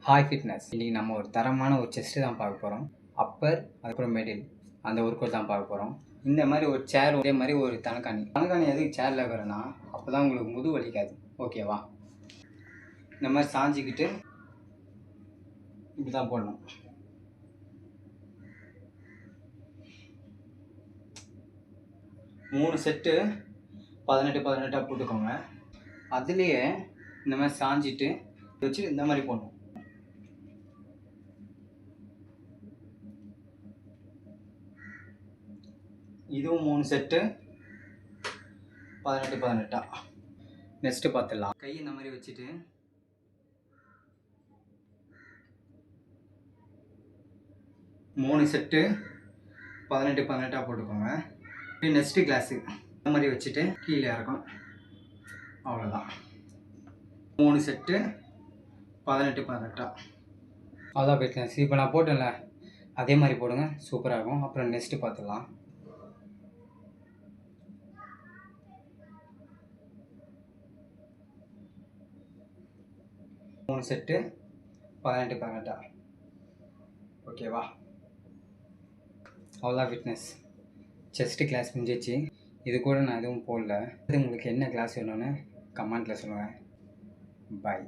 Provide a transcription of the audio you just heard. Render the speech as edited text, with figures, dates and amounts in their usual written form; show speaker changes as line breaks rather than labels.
Hi fitness. இன்றைக்கி நம்ம ஒரு தரமான ஒரு செஸ்ட்டு தான் பார்க்க போகிறோம். அப்பர் அதுக்கப்புறம் மிடில் அந்த ஒர்க் அவுட் தான் பார்க்க போகிறோம். இந்த மாதிரி ஒரு சேர், இதே மாதிரி ஒரு தனக்காணி எதுக்கு சேரில் இருக்கிறேன்னா அப்போ தான் உங்களுக்கு முது வலிக்காது. ஓகேவா? இந்த மாதிரி சாஞ்சிக்கிட்டு இப்படி தான் போடணும். மூணு செட்டு 18 போட்டுக்கோங்க. அதுலேயே இந்த மாதிரி சாஞ்சிட்டு வச்சு இந்த மாதிரி போடணும். இதுவும் 3 செட்டு 18. நெக்ஸ்ட்டு பார்த்துடலாம். கை இந்த மாதிரி வச்சுட்டு மூணு செட்டு 18 போட்டுக்கோங்க. நெக்ஸ்ட்டு கிளாஸு இந்த மாதிரி வச்சுட்டு கீழே இறக்கணும். அவ்வளோதான். 3 செட்டு 18. அவ்வளோதான் ஃபிட்னஸ். இப்போ நான் போட்டேன்ல அதே மாதிரி போடுங்க, சூப்பராக இருக்கும். அப்புறம் நெக்ஸ்ட்டு பார்த்துடலாம். மூணு செட்டு 18. ஓகேவா? அவ்வளோதான் ஃபிட்னஸ். செஸ்ட்டு கிளாஸ் முடிஞ்சிச்சு. இது கூட நான் எதுவும் போடல. உங்களுக்கு என்ன கிளாஸ் வேணும்னு கமெண்ட்டில் சொல்லுங்கள். பாய்.